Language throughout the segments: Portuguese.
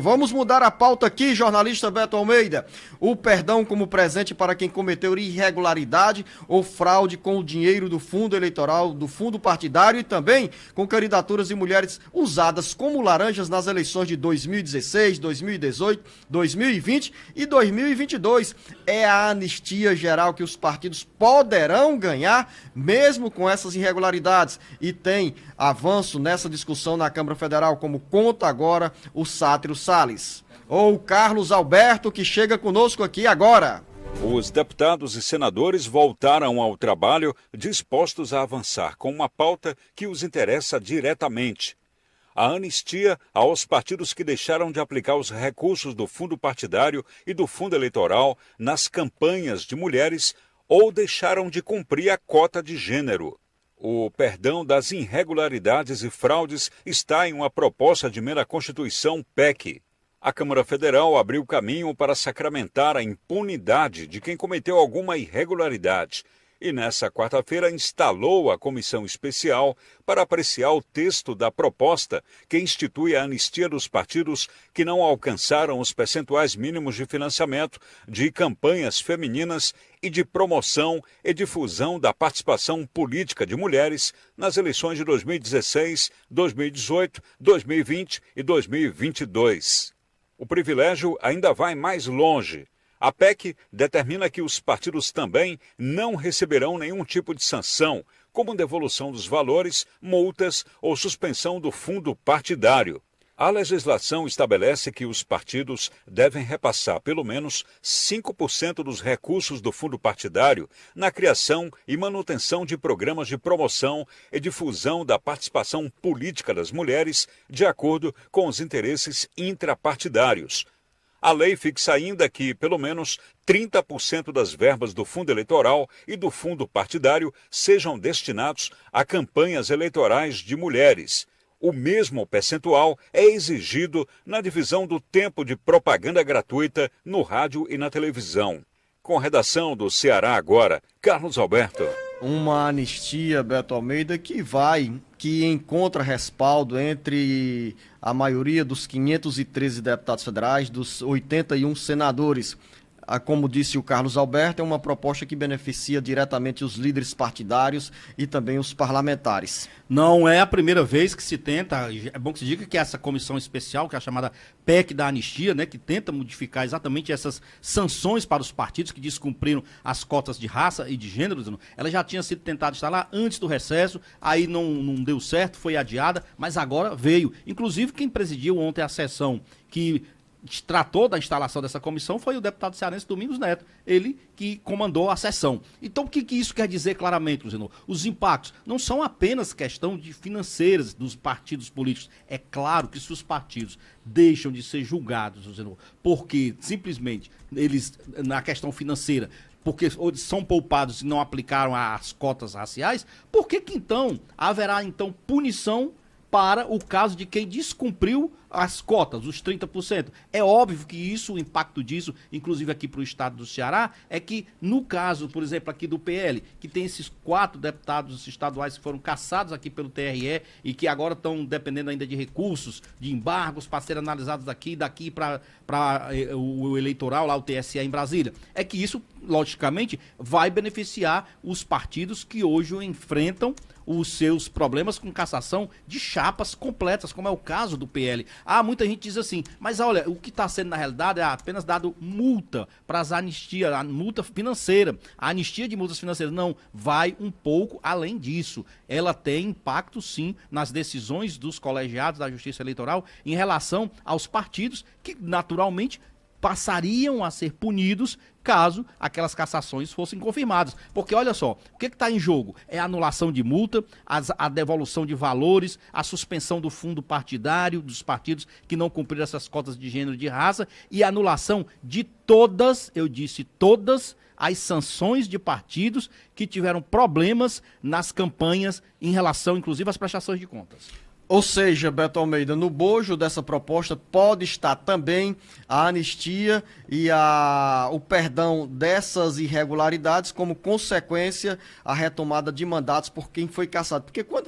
Vamos mudar a pauta aqui, jornalista Beto Almeida. O perdão como presente para quem cometeu irregularidade ou fraude com o dinheiro do fundo eleitoral, do fundo partidário e também com candidaturas de mulheres usadas como laranjas nas eleições de 2016, 2018, 2020 e 2022. É a anistia geral que os partidos poderão ganhar, mesmo com essas irregularidades. E tem avanço nessa discussão na Câmara Federal, como conta agora o Sátiro Salles. Ou Carlos Alberto, que chega conosco aqui agora. Os deputados e senadores voltaram ao trabalho dispostos a avançar com uma pauta que os interessa diretamente. A anistia aos partidos que deixaram de aplicar os recursos do fundo partidário e do fundo eleitoral nas campanhas de mulheres ou deixaram de cumprir a cota de gênero. O perdão das irregularidades e fraudes está em uma proposta de emenda à Constituição PEC. A Câmara Federal abriu caminho para sacramentar a impunidade de quem cometeu alguma irregularidade e, nessa quarta-feira, instalou a comissão especial para apreciar o texto da proposta que institui a anistia dos partidos que não alcançaram os percentuais mínimos de financiamento de campanhas femininas e de promoção e difusão da participação política de mulheres nas eleições de 2016, 2018, 2020 e 2022. O privilégio ainda vai mais longe. A PEC determina que os partidos também não receberão nenhum tipo de sanção, como devolução dos valores, multas ou suspensão do fundo partidário. A legislação estabelece que os partidos devem repassar pelo menos 5% dos recursos do fundo partidário na criação e manutenção de programas de promoção e difusão da participação política das mulheres, de acordo com os interesses intrapartidários. A lei fixa ainda que, pelo menos, 30% das verbas do fundo eleitoral e do fundo partidário sejam destinados a campanhas eleitorais de mulheres. O mesmo percentual é exigido na divisão do tempo de propaganda gratuita no rádio e na televisão. Com redação do Ceará Agora, Carlos Alberto. Uma anistia, Beto Almeida, que encontra respaldo entre a maioria dos 513 deputados federais, dos 81 senadores. Como disse o Carlos Alberto, é uma proposta que beneficia diretamente os líderes partidários e também os parlamentares. Não é a primeira vez que se tenta, é bom que se diga que essa comissão especial, que é a chamada PEC da anistia, né, que tenta modificar exatamente essas sanções para os partidos que descumpriram as cotas de raça e de gênero, ela já tinha sido tentada instalar antes do recesso, aí não deu certo, foi adiada, mas agora veio. Inclusive, quem presidiu ontem a sessão que tratou da instalação dessa comissão foi o deputado cearense Domingos Neto, ele que comandou a sessão. Então, o que isso quer dizer claramente, Luciano? Os impactos não são apenas questão de financeiras dos partidos políticos. É claro que se os partidos deixam de ser julgados, Luciano, porque simplesmente eles, na questão financeira, porque são poupados e não aplicaram as cotas raciais, por que então haverá então punição para o caso de quem descumpriu as cotas, os 30%. É óbvio que isso, o impacto disso, inclusive aqui para o estado do Ceará, é que no caso, por exemplo, aqui do PL, que tem esses 4 deputados estaduais que foram cassados aqui pelo TRE e que agora estão dependendo ainda de recursos, de embargos para serem analisados daqui para o eleitoral, lá o TSE em Brasília. É que isso, logicamente, vai beneficiar os partidos que hoje enfrentam os seus problemas com cassação de chapas completas, como é o caso do PL. Muita gente diz assim, mas olha, o que está sendo na realidade é apenas dado multa para as anistias, a multa financeira, a anistia de multas financeiras. Não, vai um pouco além disso. Ela tem impacto, sim, nas decisões dos colegiados da Justiça Eleitoral em relação aos partidos que, naturalmente, passariam a ser punidos caso aquelas cassações fossem confirmadas. Porque olha só, o que está em jogo? É a anulação de multa, a devolução de valores, a suspensão do fundo partidário dos partidos que não cumpriram essas cotas de gênero e de raça e a anulação de todas, eu disse todas, as sanções de partidos que tiveram problemas nas campanhas em relação, inclusive, às prestações de contas. Ou seja, Beto Almeida, no bojo dessa proposta pode estar também a anistia e o perdão dessas irregularidades, como consequência a retomada de mandatos por quem foi cassado. Porque quando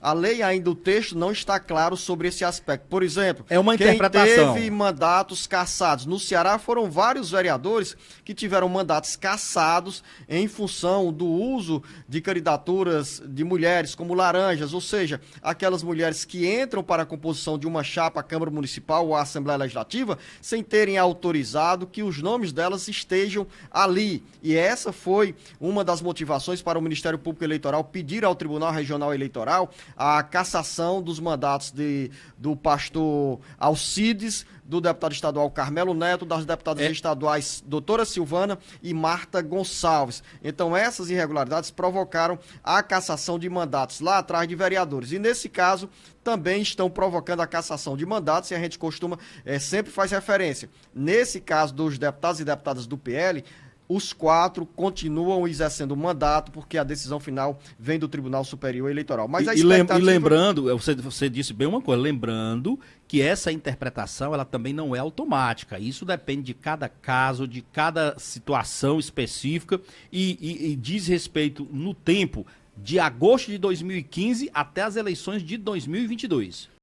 a lei ainda, o texto não está claro sobre esse aspecto. Por exemplo, é uma quem interpretação. teve mandatos cassados. No Ceará foram vários vereadores que tiveram mandatos cassados em função do uso de candidaturas de mulheres como laranjas, ou seja, aquelas mulheres que entram para a composição de uma chapa à Câmara Municipal ou à Assembleia Legislativa sem terem autorizado que os nomes delas estejam ali. E essa foi uma das motivações para o Ministério Público Eleitoral pedir ao Tribunal Regional Eleitoral a cassação dos mandatos do pastor Alcides, do deputado estadual Carmelo Neto, das deputadas estaduais doutora Silvana e Marta Gonçalves. Então essas irregularidades provocaram a cassação de mandatos lá atrás de vereadores. E nesse caso também estão provocando a cassação de mandatos, e a gente sempre faz referência. Nesse caso dos deputados e deputadas do PL, os 4 continuam exercendo o mandato, porque a decisão final vem do Tribunal Superior Eleitoral. Mas a expectativa... E lembrando, você disse bem uma coisa, lembrando que essa interpretação ela também não é automática. Isso depende de cada caso, de cada situação específica e diz respeito no tempo de agosto de 2015 até as eleições de 2022.